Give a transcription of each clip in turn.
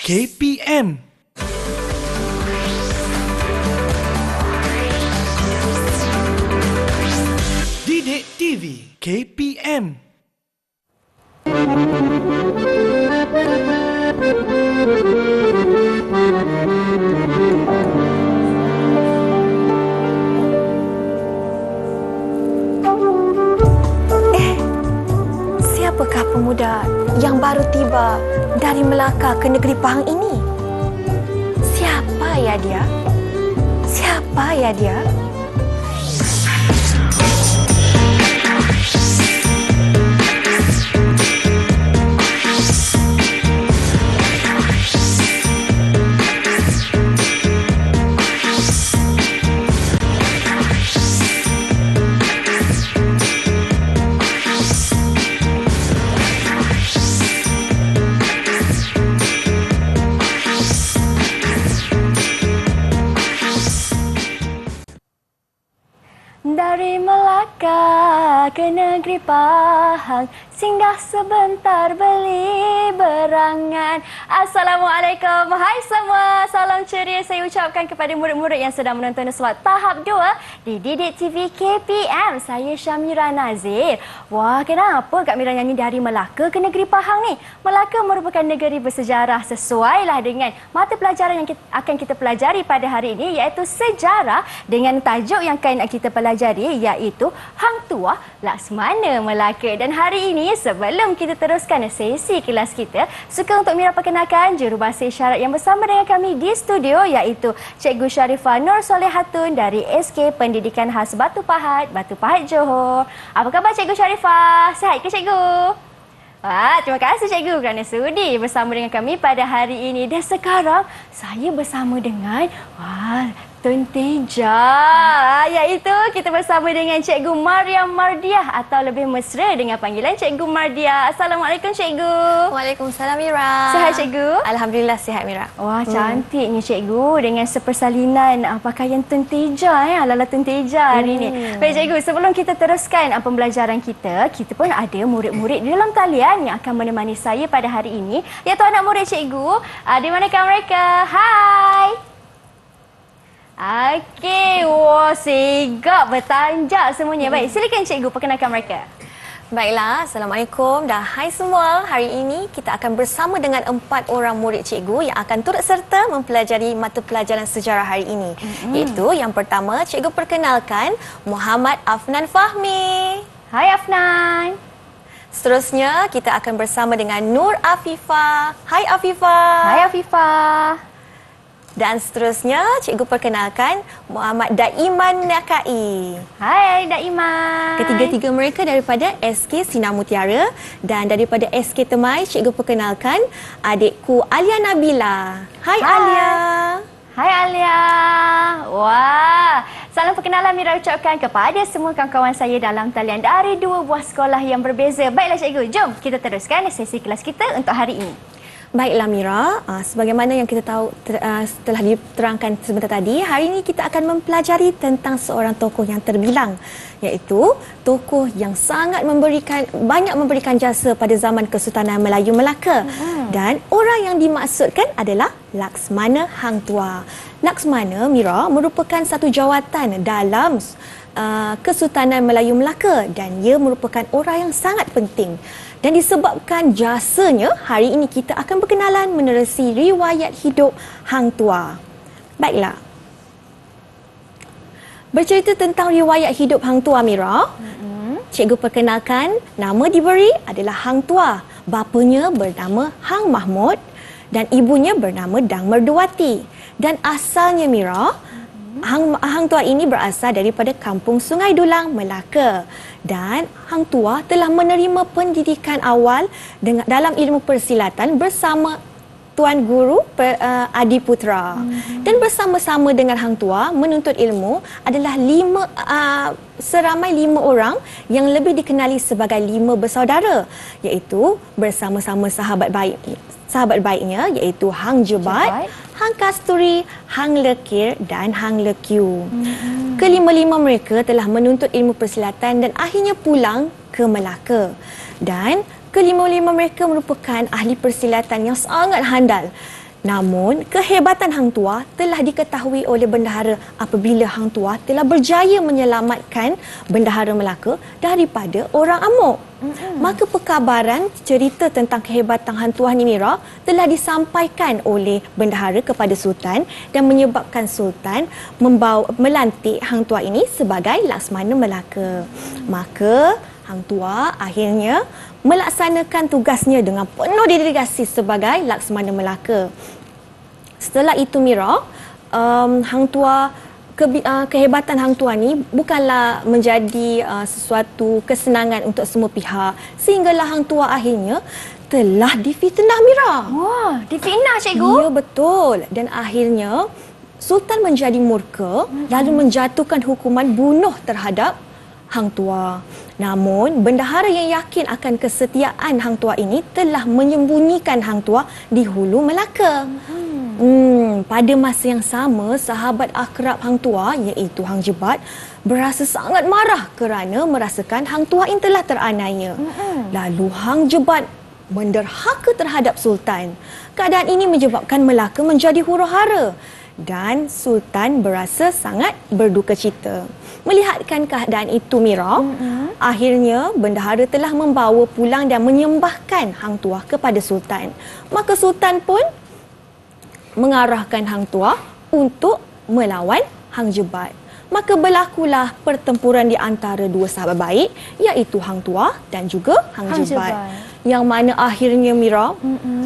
KPM. Didik TV KPM. Siapakah pemuda yang baru tiba dari Melaka ke negeri Pahang ini? Siapa ya dia? Siapa ya dia? Dari Melaka ke negeri Pahang, singgah sebentar beli berangan. Assalamualaikum, hai semua. Salam ceria saya ucapkan kepada murid-murid yang sedang menonton SWAT tahap 2 di Didik TV KPM. Saya Syamira Nazir. Wah, kenapa Kak Mira nyanyi dari Melaka ke negeri Pahang ni? Melaka merupakan negeri bersejarah, sesuailah dengan mata pelajaran yang akan kita pelajari pada hari ini, iaitu sejarah, dengan tajuk yang akan kita pelajari iaitu Hang Tuah Laksmana Melaka. Dan hari ini, sebelum kita teruskan sesi kelas kita, suka untuk Mira perkenalkan jurubahasa isyarat yang bersama dengan kami di studio, iaitu Cikgu Sharifah Nur Solehatun dari SK Pendidikan Khas Batu Pahat, Johor. Apa khabar Cikgu Sharifah? Sihat ke Cikgu? Terima kasih Cikgu kerana sudi bersama dengan kami pada hari ini. Dan sekarang saya bersama dengan Tun Teja, iaitu kita bersama dengan Cikgu Mariam Mardiah atau lebih mesra dengan panggilan Cikgu Mardiah. Assalamualaikum Cikgu. Waalaikumsalam Mira. Sihat Cikgu? Alhamdulillah sihat Mira. Wah, cantiknya Cikgu dengan sepersalinan pakaian Tun Teja, ala-ala Tun Teja hari ini. Baik Cikgu, sebelum kita teruskan pembelajaran kita pun ada murid-murid di dalam talian yang akan menemani saya pada hari ini, iaitu anak murid Cikgu. Di manakah mereka? Hai. Okey, wah, sigap bertanjak semuanya. Baik, silakan Cikgu perkenalkan mereka. Baiklah, Assalamualaikum dan hai semua. Hari ini kita akan bersama dengan 4 orang murid cikgu yang akan turut serta mempelajari mata pelajaran sejarah hari ini. Iaitu yang pertama, cikgu perkenalkan Muhammad Afnan Fahmi. Hai Afnan. Seterusnya, kita akan bersama dengan Nur Afifah. Hai Afifah. Hai Afifah. Dan seterusnya, cikgu perkenalkan Muhammad Daiman Nakai. Hai Daiman. Ketiga-tiga mereka daripada SK Sinar Mutiara, dan daripada SK Temai, cikgu perkenalkan adikku Alia Nabila. Hai Alia. Hai Alia. Wah, salam perkenalan Mira ucapkan kepada semua kawan-kawan saya dalam talian dari 2 buah sekolah yang berbeza. Baiklah Cikgu, jom kita teruskan sesi kelas kita untuk hari ini. Baiklah Mira, sebagaimana yang kita tahu telah diterangkan sebentar tadi, hari ini kita akan mempelajari tentang seorang tokoh yang terbilang, iaitu tokoh yang banyak memberikan jasa pada zaman Kesultanan Melayu Melaka. Dan orang yang dimaksudkan adalah Laksmana Hang Tuah. Laksmana, Mira, merupakan satu jawatan dalam Kesultanan Melayu Melaka dan ia merupakan orang yang sangat penting. Dan disebabkan jasanya, hari ini kita akan berkenalan menerusi riwayat hidup Hang Tuah. Baiklah. Bercerita tentang riwayat hidup Hang Tuah, Mira. Cikgu perkenalkan, nama diberi adalah Hang Tuah. Bapanya bernama Hang Mahmud dan ibunya bernama Dang Merduati. Dan asalnya, Mira, Hang Tuah ini berasal daripada kampung Sungai Dulang, Melaka. Dan Hang Tuah telah menerima pendidikan awal dalam ilmu persilatan bersama Tuan Guru Adiputra. Dan bersama-sama dengan Hang Tuah menuntut ilmu adalah seramai 5 orang yang lebih dikenali sebagai 5 bersaudara, iaitu bersama-sama sahabat baiknya, iaitu Hang Jebat, Hang Kasturi, Hang Lekir dan Hang Lekiu. Kelima-lima mereka telah menuntut ilmu persilatan dan akhirnya pulang ke Melaka. Dan kelima-lima mereka merupakan ahli persilatan yang sangat handal. Namun, kehebatan Hang Tuah telah diketahui oleh bendahara apabila Hang Tuah telah berjaya menyelamatkan bendahara Melaka daripada orang amok. Maka perkabaran cerita tentang kehebatan Hang Tuah ni, Mira, telah disampaikan oleh bendahara kepada Sultan dan menyebabkan Sultan melantik Hang Tuah ini sebagai Laksmana Melaka. Maka Hang Tuah akhirnya melaksanakan tugasnya dengan penuh dedikasi sebagai Laksmana Melaka. Setelah itu, Mira, Hang Tuah, kehebatan Hang Tuah ni bukanlah menjadi sesuatu kesenangan untuk semua pihak, sehinggalah Hang Tuah akhirnya telah difitnah, Mira. Wah, difitnah cikgu? Ya, betul. Dan akhirnya Sultan menjadi murka lalu menjatuhkan hukuman bunuh terhadap Hang Tuah. Namun, bendahara yang yakin akan kesetiaan Hang Tuah ini telah menyembunyikan Hang Tuah di hulu Melaka. Pada masa yang sama, sahabat akrab Hang Tuah iaitu Hang Jebat berasa sangat marah kerana merasakan Hang Tuah ini telah teraniaya. Lalu Hang Jebat menderhaka terhadap Sultan. Keadaan ini menyebabkan Melaka menjadi huru-hara dan Sultan berasa sangat berduka cita. Melihatkan keadaan itu, Mira, akhirnya bendahara telah membawa pulang dan menyembahkan Hang Tuah kepada Sultan. Maka Sultan pun mengarahkan Hang Tuah untuk melawan Hang Jebat. Maka berlakulah pertempuran di antara dua sahabat baik, iaitu Hang Tuah dan juga Hang Jebat. Yang mana akhirnya, Mira,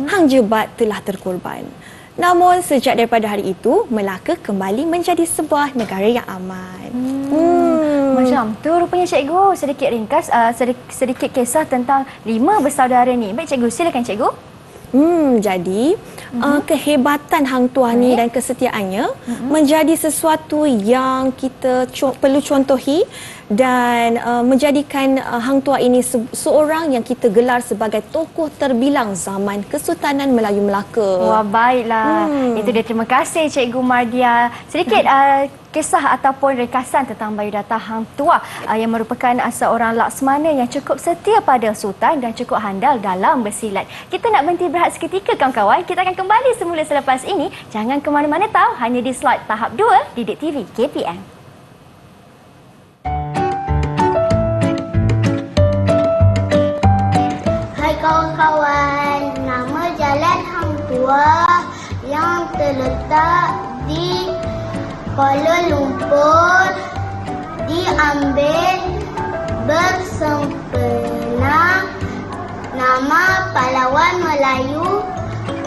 Hang Jebat telah terkorban. Namun sejak daripada hari itu, Melaka kembali menjadi sebuah negara yang aman. Macam tu rupanya cikgu. Sedikit ringkas, sedikit kisah tentang 5 bersaudara ni. Baik cikgu, silakan cikgu. Jadi kehebatan Hang Tuah ni dan kesetiaannya menjadi sesuatu yang kita perlu contohi dan menjadikan Hang Tuah ini seorang yang kita gelar sebagai tokoh terbilang zaman Kesultanan Melayu Melaka. Wah, baiklah. Itu dia, terima kasih Cikgu Mardia. Sedikit kisah ataupun ringkasan tentang biodata Hang Tuah yang merupakan seorang laksmana yang cukup setia pada Sultan dan cukup handal dalam bersilat. Kita nak berhenti berehat seketika, kawan-kawan. Kita akan kembali semula selepas ini. Jangan ke mana-mana tahu, hanya di slot tahap 2 Didik TV KPM. Hai kawan-kawan, nama Jalan Hang Tuah yang terletak di Kuala Lumpur diambil bersempena nama pahlawan Melayu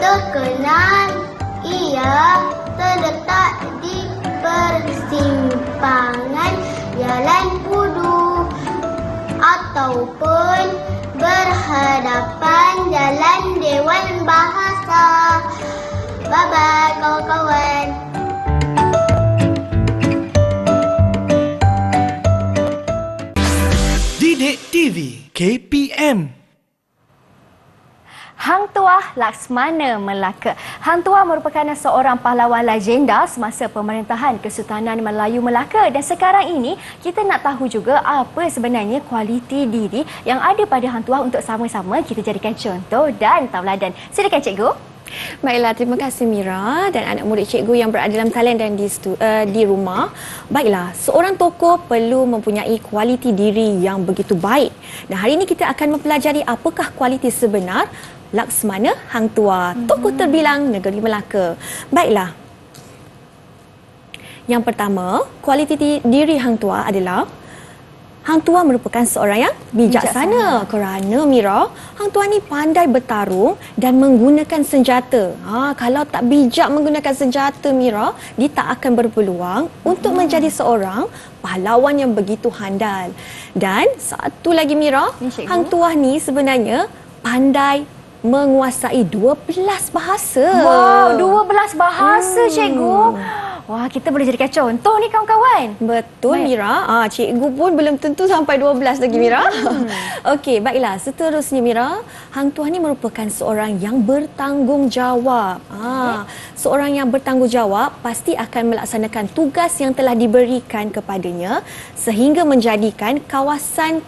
terkenal. Ia terletak di persimpangan Jalan Pudu ataupun berhadapan Jalan Dewan Bahasa. Bye-bye kawan-kawan. Didik TV KPM. Hang Tuah Laksmana Melaka. Hang Tuah merupakan seorang pahlawan legenda semasa pemerintahan Kesultanan Melayu Melaka, dan sekarang ini kita nak tahu juga apa sebenarnya kualiti diri yang ada pada Hang Tuah untuk sama-sama kita jadikan contoh dan tauladan. Silakan cikgu. Baiklah, terima kasih Mira dan anak murid cikgu yang berada dalam talian dan di rumah. Baiklah, seorang tokoh perlu mempunyai kualiti diri yang begitu baik. Dan hari ini kita akan mempelajari apakah kualiti sebenar Laksmana Hang Tuah, tokoh terbilang negeri Melaka. Baiklah. Yang pertama, kualiti diri Hang Tuah adalah Hang Tuah merupakan seorang yang bijaksana. Kerana Mira, Hang Tuah ni pandai bertarung dan menggunakan senjata. Kalau tak bijak menggunakan senjata, Mira, dia tak akan berpeluang untuk menjadi seorang pahlawan yang begitu handal. Dan satu lagi, Mira, Hang Tuah ni sebenarnya pandai menguasai 12 bahasa. Wow, 12 bahasa cikgu. Wah, kita boleh jadikan contoh ni kawan-kawan. Betul, Mira. Cikgu pun belum tentu sampai 12 lagi, Mira. Okey, baiklah. Seterusnya, Mira, Hang Tuah ni merupakan seorang yang bertanggungjawab. Seorang yang bertanggungjawab pasti akan melaksanakan tugas yang telah diberikan kepadanya sehingga menjadikan kawasan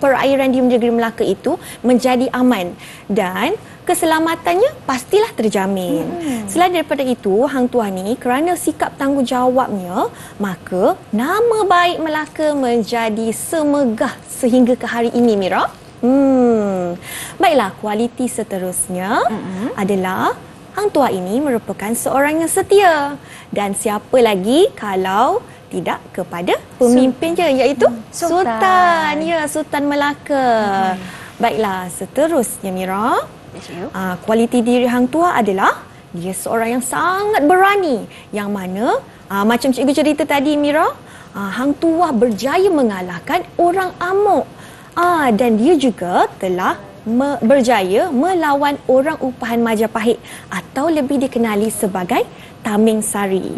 perairan di negeri Melaka itu menjadi aman. Dan keselamatannya pastilah terjamin. Selain daripada itu, Hang Tuah ni kerana sikap tanggungjawabnya, maka nama baik Melaka menjadi semegah sehingga ke hari ini, Mira. Baiklah, kualiti seterusnya adalah Hang Tuah ini merupakan seorang yang setia. Dan siapa lagi kalau tidak kepada pemimpinnya, iaitu Sultan. Ya, Sultan Melaka. Baiklah, seterusnya Mira. Kualiti diri Hang Tuah adalah dia seorang yang sangat berani. Yang mana, macam cikgu cerita tadi Mira, Hang Tuah berjaya mengalahkan orang amuk. Dan dia juga telah berjaya melawan orang upahan Majapahit atau lebih dikenali sebagai Taming Sari.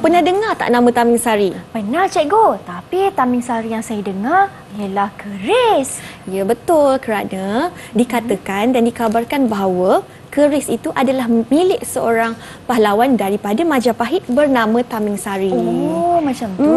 Pernah dengar tak nama Taming Sari? Pernah cikgu, tapi Taming Sari yang saya dengar ialah keris. Ya, betul, kerana dikatakan dan dikabarkan bahawa keris itu adalah milik seorang pahlawan daripada Majapahit bernama Taming Sari. Oh, macam tu.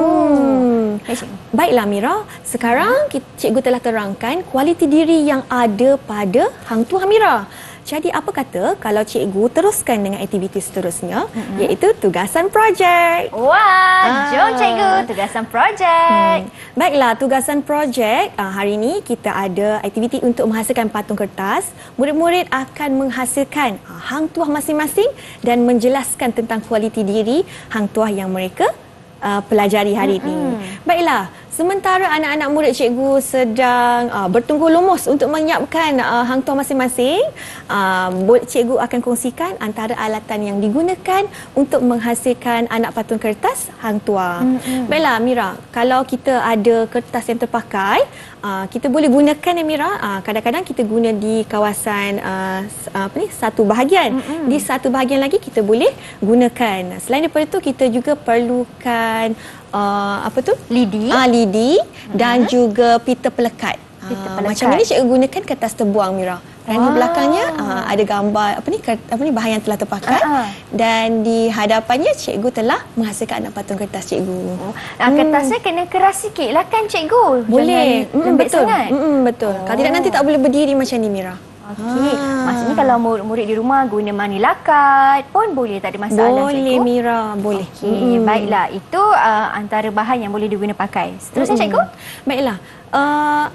Baiklah Mira, sekarang cikgu telah terangkan kualiti diri yang ada pada Hang Tuah Mira. Jadi apa kata kalau cikgu teruskan dengan aktiviti seterusnya, iaitu tugasan projek. Wah, jom cikgu, tugasan projek. Baiklah, tugasan projek hari ini kita ada aktiviti untuk menghasilkan patung kertas. Murid-murid akan menghasilkan Hang Tuah masing-masing dan menjelaskan tentang kualiti diri Hang Tuah yang mereka pelajari hari ini. Baiklah, sementara anak-anak murid cikgu sedang bertunggu lumus untuk menyiapkan Hang Tuah masing-masing, cikgu akan kongsikan antara alatan yang digunakan untuk menghasilkan anak patung kertas Hang Tuah. Baiklah Mira, kalau kita ada kertas yang terpakai, kita boleh gunakan ya Mira. Kadang-kadang kita guna di kawasan satu bahagian. Di satu bahagian lagi kita boleh gunakan. Selain daripada itu, kita juga perlukan lidi. Lidi dan juga pita pelekat. Macam ini cikgu gunakan kertas terbuang Mira. Kerana belakangnya ada gambar bahan yang telah terpakai dan di hadapannya cikgu telah menghasilkan anak patung kertas cikgu. Kertasnya kena keras sikit lah kan cikgu? Boleh. Lembut sangat. Betul. Kalau tidak nanti tak boleh berdiri macam ni Mira. Okey, maksudnya kalau murid di rumah guna manila cut pun boleh, tak ada masalah boleh, cikgu? Mira, boleh. Okey, baiklah. Itu antara bahan yang boleh diguna pakai. Seterusnya cikgu? Baiklah.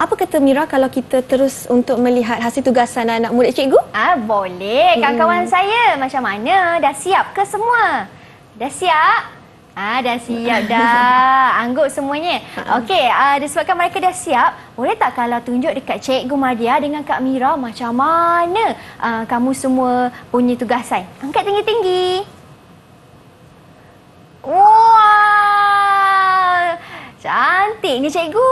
Apa kata Mira kalau kita terus untuk melihat hasil tugasan anak murid cikgu? Boleh. Kawan-kawan saya macam mana? Dah siap ke semua? Dah siap? Dah siap dah. Angguk semuanya. Okey, disebabkan mereka dah siap, boleh tak kalau tunjuk dekat Cikgu Madia dengan Kak Mira macam mana kamu semua punya tugasan? Angkat tinggi-tinggi. Wah! Cantik ni cikgu.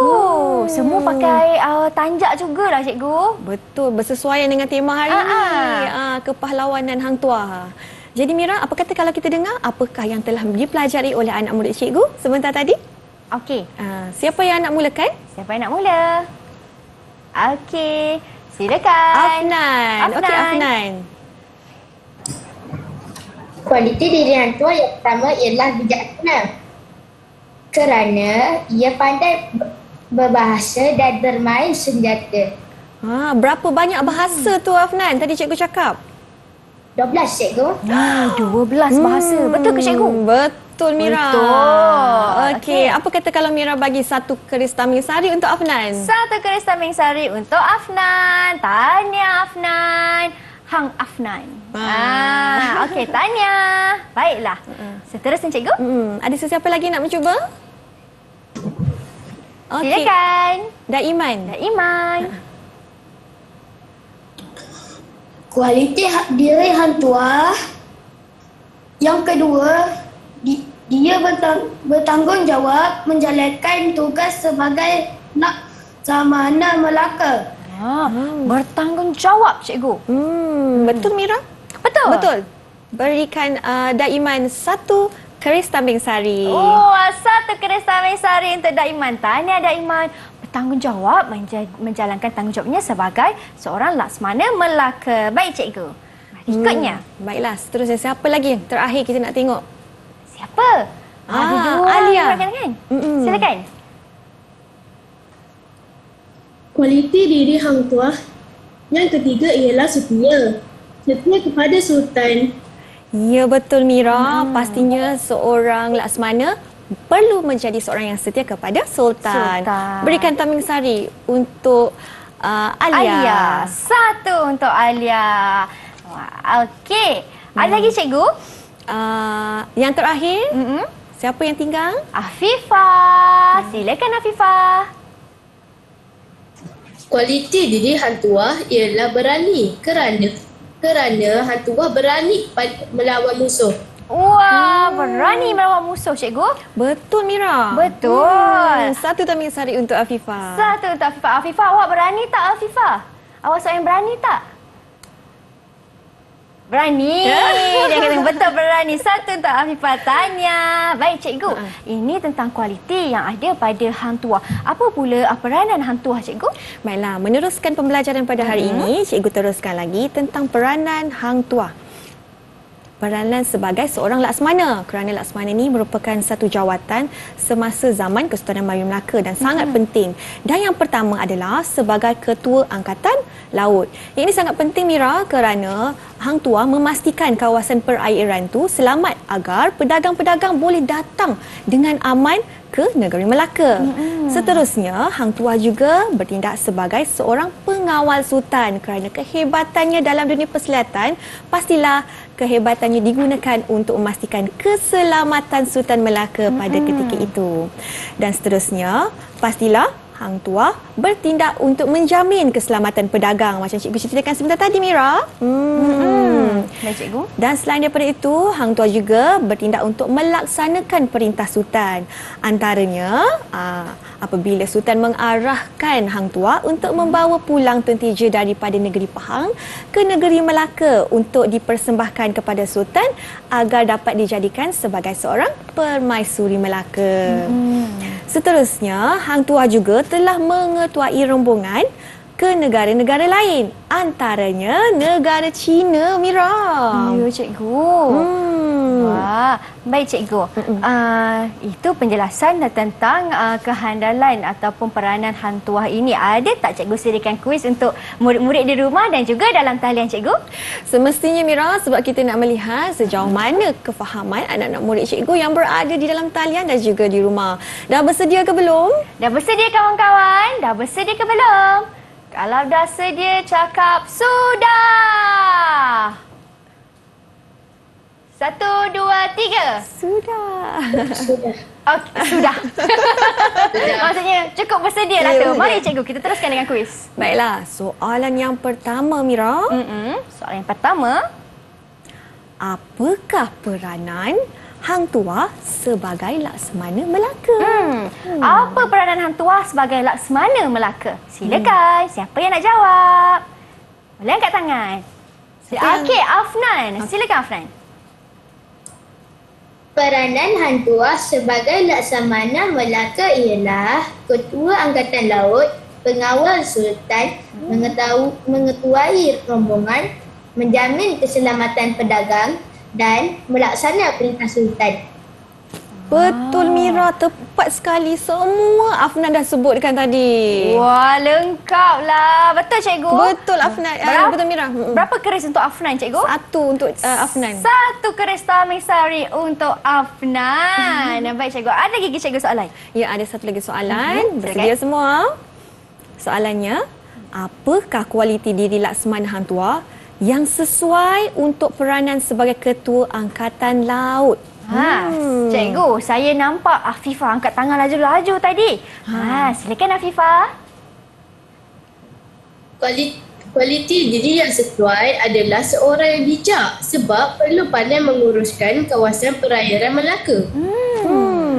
Semua pakai tanjak jugalah cikgu. Betul, bersesuaian dengan tema hari ini. Kepahlawanan Hang Tuah. Jadi Mira, apa kata kalau kita dengar apakah yang telah dipelajari oleh anak murid cikgu sebentar tadi? Okey. Siapa yang nak mulakan? Siapa yang nak mula? Okey, silakan. Afnan. Okey, Afnan. Kualiti diri Hang Tuah yang pertama ialah bijaksana. Kerana ia pandai berbahasa dan bermain senjata. Berapa banyak bahasa tu Afnan tadi cikgu cakap? 12 cikgu. 12 bahasa. Betul ke cikgu? Betul Mira. Betul. Okey, apa kata kalau Mira bagi satu keris Taming Sari untuk Afnan? Satu keris Taming Sari untuk Afnan. Tahniah Afnan. Hang Afnan. Okey, tahniah. Baiklah. Seterusnya cikgu. Ada sesiapa lagi nak mencuba? Silakan. Daiman. Kualiti diri Hang Tuah yang kedua, dia bertanggungjawab menjalankan tugas sebagai Laksamana Melaka. Bertanggungjawab cikgu. Betul Mira? Betul. Berikan Daiman satu keris Taming Sari. Satu keris Taming Sari untuk Daiman. Tahniah Daiman. Bertanggungjawab menjalankan tanggungjawabnya sebagai seorang Laksamana Melaka. Baik cikgu. Ikutnya. Baiklah, seterusnya siapa lagi? Terakhir kita nak tengok. Siapa? Ada dua Alia. kan? Silakan. Kualiti diri Hang Tuah Yang ketiga ialah setia. Setia kepada Sultan. Ya, betul Mira. Pastinya seorang Laksmana perlu menjadi seorang yang setia kepada Sultan. Berikan tameng sari untuk Alia. 1 untuk Alia. Wah, okey. Ada lagi cikgu? Yang terakhir, siapa yang tinggal? Afifah. Silakan Afifah. Kualiti diri Hang Tuah ialah berani kerana Hang Tuah berani melawan musuh. Wah, berani melawan musuh cikgu. Betul Mira. Betul. Satu tameng sari untuk Afifah. 1 untuk Afifah. Afifah, awak berani tak Afifah? Awak seorang yang berani tak? Berani. Dia kata betul berani. 1 untuk Afifah. Tanya. Baik cikgu. Ini tentang kualiti yang ada pada Hang Tuah. Apa pula peranan Hang Tuah cikgu? Baiklah, meneruskan pembelajaran pada hari ini, cikgu teruskan lagi tentang peranan Hang Tuah. Peranan sebagai seorang Laksmana, kerana Laksmana ini merupakan satu jawatan semasa zaman Kesultanan Melayu Melaka dan sangat penting. Dan yang pertama adalah sebagai Ketua Angkatan Laut. Yang ini sangat penting Mira, kerana Hang Tuah memastikan kawasan perairan tu selamat agar pedagang-pedagang boleh datang dengan aman ke negeri Melaka. Seterusnya, Hang Tuah juga bertindak sebagai seorang pengawal Sultan kerana kehebatannya dalam dunia persilatan, pastilah kehebatannya digunakan untuk memastikan keselamatan Sultan Melaka pada ketika itu. Dan seterusnya, pastilah Hang Tuah bertindak untuk menjamin keselamatan pedagang macam cikgu ceritakan sebentar tadi Mira. Baik cikgu. Dan selain daripada itu, Hang Tuah juga bertindak untuk melaksanakan perintah Sultan. Antaranya, apabila Sultan mengarahkan Hang Tuah untuk membawa pulang tentera daripada negeri Pahang ke negeri Melaka untuk dipersembahkan kepada Sultan agar dapat dijadikan sebagai seorang permaisuri Melaka. Seterusnya, Hang Tuah juga telah mengetuai rombongan ke negara-negara lain. Antaranya negara China, Mira. Ya, cikgu. Wah, baik cikgu. Itu penjelasan tentang kehandalan ataupun peranan Hang Tuah ini. Ada tak cikgu sediakan kuis untuk murid-murid di rumah dan juga dalam talian cikgu? Semestinya Mira, sebab kita nak melihat sejauh mana kefahaman anak-anak murid cikgu yang berada di dalam talian dan juga di rumah. Dah bersedia ke belum? Dah bersedia kawan-kawan? Dah bersedia ke belum? Kalau dah sedia, cakap sudah. 1, 2, 3. Sudah. Okey, sudah. Maksudnya cukup bersedia lah tu. Mari cikgu, kita teruskan dengan kuis. Baiklah, soalan yang pertama Mira. Soalan yang pertama. Apakah peranan Hang Tuah sebagai Laksmana Melaka? Apa peranan Hang Tuah sebagai Laksmana Melaka? Silakan. Siapa yang nak jawab? Boleh angkat tangan. Okey, Afnan. Silakan Afnan. Peranan Hang Tuah sebagai Laksamana Melaka ialah Ketua Angkatan Laut, Pengawal Sultan, mengetuai rombongan, menjamin keselamatan pedagang dan melaksana perintah Sultan. Betul Mira, tepat sekali. Semua Afnan dah sebutkan tadi. Wah, lengkap lah. Betul cikgu? Betul Afnan. Betul Mira. Berapa keris untuk Afnan cikgu? 1 untuk Afnan. 1 keris tameng sari untuk Afnan. Baik cikgu. Ada lagi cikgu soalan? Ya, ada satu lagi soalan. Bersedia semua? Soalannya, apakah kualiti diri Laksmana Hang Tuah yang sesuai untuk peranan sebagai Ketua Angkatan Laut? Cikgu, saya nampak Afifah angkat tangan laju-laju tadi. Silakan Afifah. Kualiti diri yang sesuai adalah seorang yang bijak sebab perlu pandai menguruskan kawasan perairan Melaka.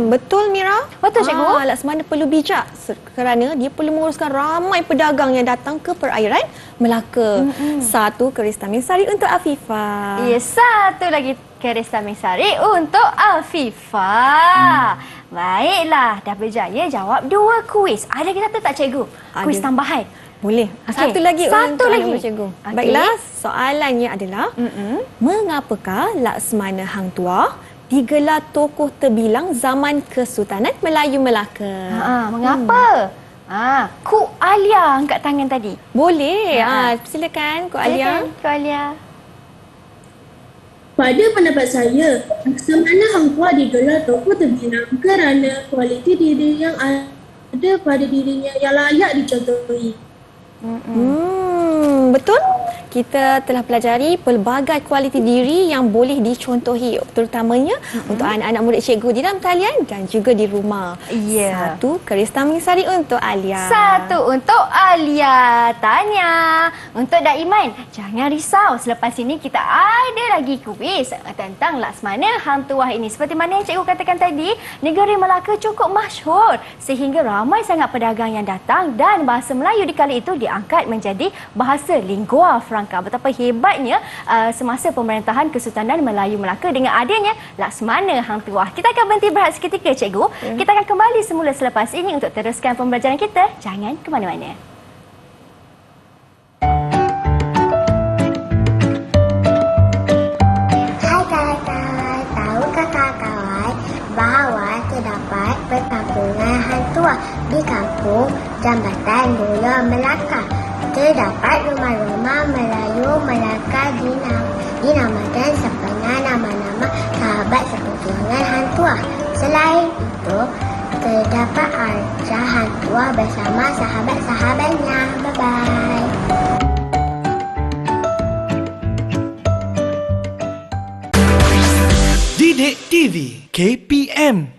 Betul Mira? Betul cikgu. Laksmana perlu bijak kerana dia perlu menguruskan ramai pedagang yang datang ke perairan Melaka. 1 keris tameng sari untuk Afifah. Ya, 1 lagi keris tameng sari untuk Afifah. Baiklah, dah berjaya jawab 2 kuis. Ada lagi satu tak cikgu? Kuis tambahan. Boleh. Okey. Satu lagi Satu untuk lagi. cikgu. Okey. Baiklah, soalannya adalah mengapakah Laksmana Hang Tuah digelar tokoh terbilang zaman Kesultanan Melayu Melaka? Mengapa? Ku Alia angkat tangan tadi. Boleh. Silakan Kak Alia. Silakan, Ku Alia. Pada pendapat saya, semana Hang Tuah digelar tokoh terbina kerana kualiti diri yang ada pada dirinya yang layak dicontohi. Betul. Kita telah pelajari pelbagai kualiti diri yang boleh dicontohi, terutamanya untuk anak-anak murid cikgu di dalam talian dan juga di rumah. Ya. 1 keris tamisari untuk Alia. 1 untuk Alia. Tanya. Untuk Daiman, jangan risau. Selepas ini kita ada lagi kuis tentang Laksmana Hang Tuah ini. Seperti mana yang cikgu katakan tadi, negeri Melaka cukup masyhur sehingga ramai sangat pedagang yang datang dan bahasa Melayu di kala itu diangkat menjadi bahasa lingua franca. Betapa hebatnya semasa pemerintahan Kesultanan Melayu Melaka dengan adanya Laksmana Hang Tuah. Kita akan berhenti berehat seketika, cikgu. Kita akan kembali semula selepas ini untuk teruskan pembelajaran kita. Jangan ke mana-mana. Hai kawan-kawan, tahukah kawan-kawan bahawa terdapat perkampungan Hang Tuah di kampung Jambatan Boya Melaka. Terdapat rumah-rumah Melayu Melaka dinamakan sepengar nama-nama sahabat seperjuangan Hang Tuah. Selain itu, terdapat arca Hang Tuah bersama sahabat-sahabatnya. Bye-bye. Didik TV KPM.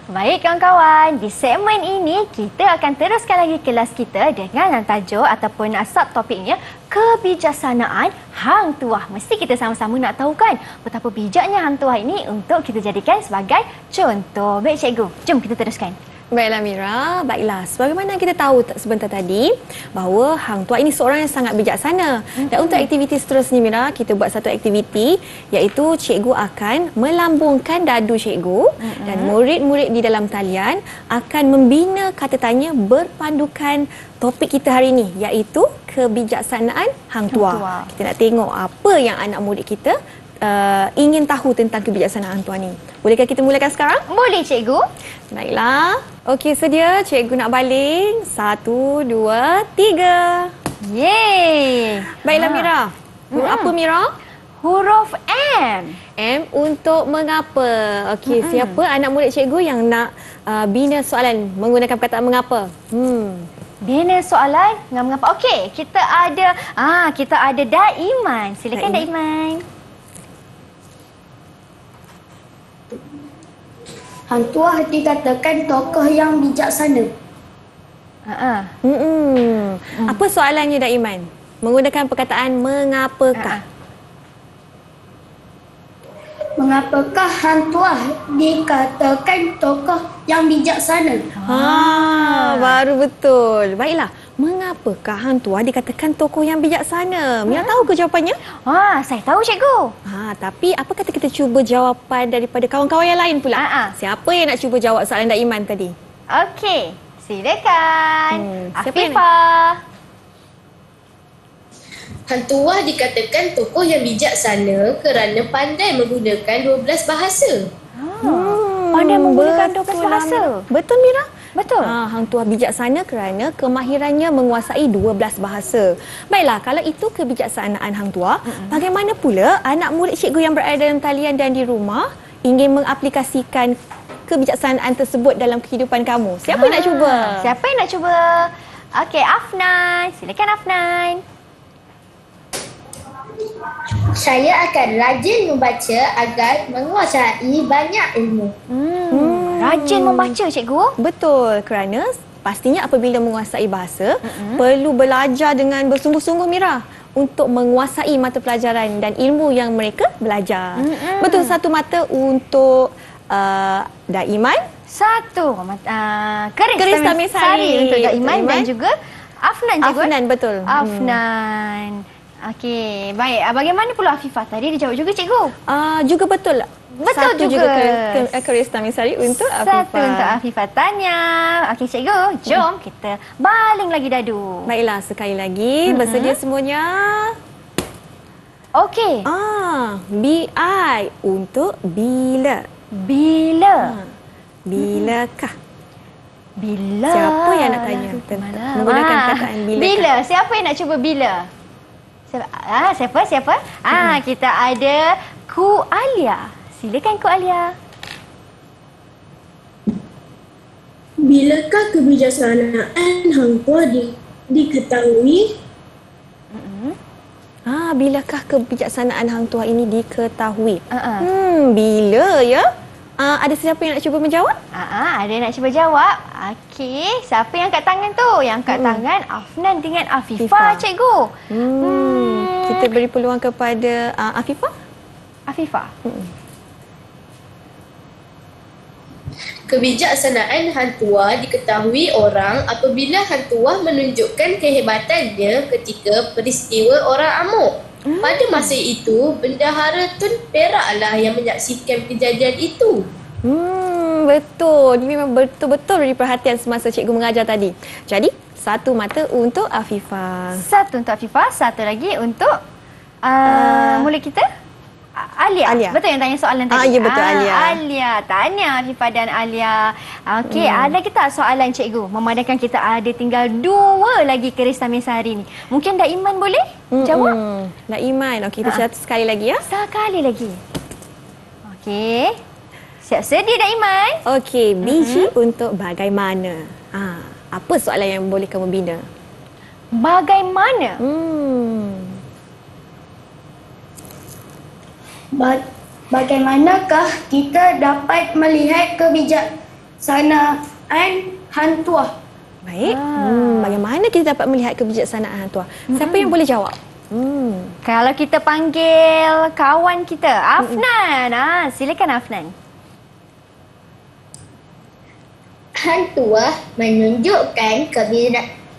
Baik kawan-kawan, di segmen ini kita akan teruskan lagi kelas kita dengan tajuk ataupun subtopiknya kebijaksanaan Hang Tuah. Mesti kita sama-sama nak tahu kan betapa bijaknya Hang Tuah ini untuk kita jadikan sebagai contoh. Baik cikgu, jom kita teruskan. Baiklah Mira, baiklah. Sebagaimana kita tahu sebentar tadi bahawa Hang Tuah ini seorang yang sangat bijaksana. Dan untuk aktiviti seterusnya Mira, kita buat satu aktiviti iaitu cikgu akan melambungkan dadu cikgu dan murid-murid di dalam talian akan membina kata tanya berpandukan topik kita hari ini iaitu kebijaksanaan Hang Tuah. Kita nak tengok apa yang anak murid kita ingin tahu tentang kebijaksanaan Hang Tuah ni. Bolehkah kita mulakan sekarang? Boleh cikgu. Baiklah. Okey, sedia? Cikgu nak baling. 1, 2, 3. Yeay. Baiklah Mira. Huruf apa Mira? Huruf M. M untuk mengapa. Okey, siapa anak murid cikgu yang nak bina soalan menggunakan perkataan mengapa? Bina soalan dengan mengapa. Okey, kita ada Daiman. Silakan Daiman. Hang Tuah dikatakan tokoh yang bijaksana. Apa soalannya Daiman? Menggunakan perkataan mengapakah? Mengapakah Hang Tuah dikatakan tokoh yang bijaksana? Baru betul. Baiklah, mengapakah Hang Tuah dikatakan tokoh yang bijaksana? Mira tahu ke jawapannya? Saya tahu cikgu. Tapi apa kata kita cuba jawapan daripada kawan-kawan yang lain pula? Siapa yang nak cuba jawab soalan Daiman tadi? Okey, silakan. Siapa yang Afifah. Hang Tuah dikatakan tokoh yang bijaksana kerana pandai menggunakan 12 bahasa. Pandai menggunakan 12 betul, bahasa. Betul Mira? Betul. Hang Tuah bijaksana kerana kemahirannya menguasai 12 bahasa. Baiklah, kalau itu kebijaksanaan Hang Tuah, bagaimana pula anak murid cikgu yang berada dalam talian dan di rumah ingin mengaplikasikan kebijaksanaan tersebut dalam kehidupan kamu? Siapa yang nak cuba? Siapa yang nak cuba? Okey, Afnan. Silakan Afnan. Saya akan rajin membaca agar menguasai banyak ilmu. Rajin membaca cikgu. Betul, kerana pastinya apabila menguasai bahasa, perlu belajar dengan bersungguh-sungguh Mira untuk menguasai mata pelajaran dan ilmu yang mereka belajar. Betul, satu mata untuk Daiman. Satu. Keris tamisari untuk Daiman dan juga Afnan cikgu. Afnan, betul. Afnan. Okey, baik. Bagaimana pula Afifah? Tadi dijawab juga cikgu. Juga betul. Betul Satu juga. keris tamisari untuk Afifah. Satu untuk Afifah tanya. Okey cikgu, jom kita baling lagi dadu. Baiklah, sekali lagi. Bersedia semuanya? Okey. BI untuk bila. Bila. Bilakah? Bila. Siapa yang nak tanya menggunakan perkataan bila? Bila. Siapa yang nak cuba bila? Siapa? Kita ada Ku Alia. Silakan Ku Alia. Bilakah kebijaksanaan hang tua diketahui? Bilakah kebijaksanaan hang tua ini diketahui? Bila ya? Ada siapa yang nak cuba menjawab? Ada yang nak cuba jawab. Okey, siapa yang kat tangan tu? Yang kat tangan Afnan dengan Afifah, cikgu. Kita beri peluang kepada Afifah. Afifah. Kebijaksanaan hang tua diketahui orang apabila hang tua menunjukkan kehebatannya ketika peristiwa orang amuk. Pada masa itu, Bendahara Tun Peraklah yang menyaksikan kejadian itu. Betul. Ini memang betul-betul beri perhatian semasa cikgu mengajar tadi. Jadi, 1 mata untuk Afifah. 1 untuk Afifah, 1 lagi untuk mulut kita. Alia. Betul yang tanya soalan tadi? Ya, betul, Alia. Alia. Tanya Afifah dan Alia. Okey, ada kita soalan cikgu? Memandangkan kita ada tinggal 2 lagi keris tamisari ni. Mungkin Daiman boleh jawab? Daiman. Okey, kita catat sekali lagi ya. Sekali lagi. Okey. Siap sedia Daiman? Okey, biji untuk bagaimana. Apa soalan yang boleh kamu bina? Bagaimana? Bagaimanakah kita dapat melihat kebijaksanaan hang tua? Baik. Bagaimana kita dapat melihat kebijaksanaan hang tua? Siapa yang boleh jawab? Kalau kita panggil kawan kita, Afnan. Silakan Afnan. Hang tua menunjukkan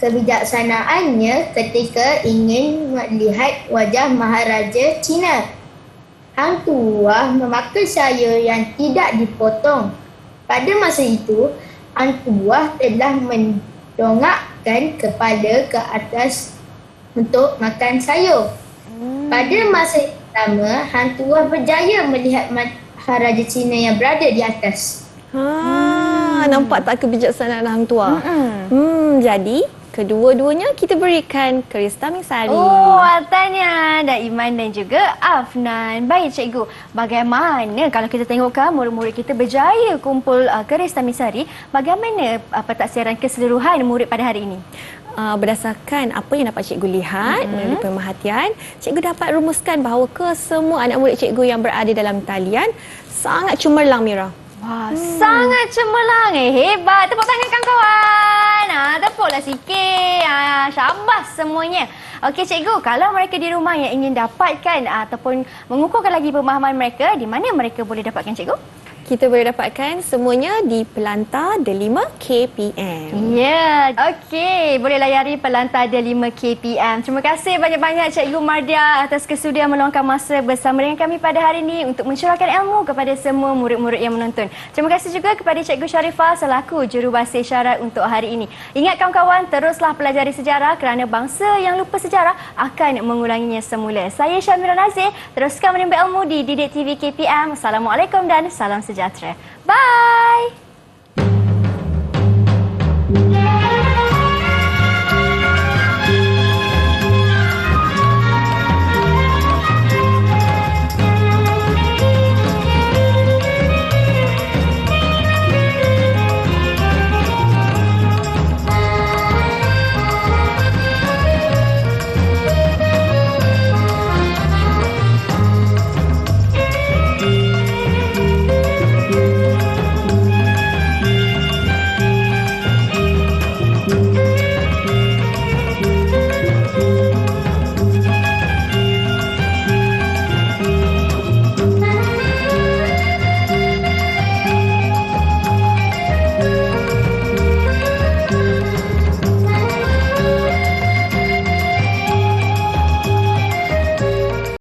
kebijaksanaannya ketika ingin melihat wajah Maharaja Cina. Hang tua memakai sayur yang tidak dipotong. Pada masa itu, hang tua telah mendongakkan kepala ke atas untuk makan sayur. Pada masa yang sama, hang tua berjaya melihat Maharaja Cina yang berada di atas. Nampak tak kebijaksanaan hang tua? Jadi, kedua-duanya kita berikan keris tamisari. Tanya Daiman dan juga Afnan. Baik cikgu, bagaimana kalau kita tengokkan murid-murid kita berjaya kumpul keris tamisari, bagaimana pentaksiran keseluruhan murid pada hari ini? Berdasarkan apa yang dapat cikgu lihat melalui pemerhatian, cikgu dapat rumuskan bahawa kesemua anak murid cikgu yang berada dalam talian sangat cemerlang, Mira. Wah, sangat cemerlang. Hebat. Tepuk tangan kawan-kawan. Tepuklah sikit. Syabas semuanya. Okey cikgu, kalau mereka di rumah yang ingin dapatkan ataupun mengukuhkan lagi pemahaman mereka, di mana mereka boleh dapatkan cikgu? Kita boleh dapatkan semuanya di Pelantar Delima KPM. Ya, okey. Boleh layari Pelantar Delima KPM. Terima kasih banyak-banyak Cikgu Mardia atas kesudian meluangkan masa bersama dengan kami pada hari ini untuk mencurahkan ilmu kepada semua murid-murid yang menonton. Terima kasih juga kepada Cikgu Sharifah selaku jurubahasa isyarat untuk hari ini. Ingat kawan-kawan, teruslah pelajari sejarah kerana bangsa yang lupa sejarah akan mengulanginya semula. Saya Syamira Nazir, teruskan menimba ilmu di Didik TV KPM. Assalamualaikum dan salam sejahtera. Bye!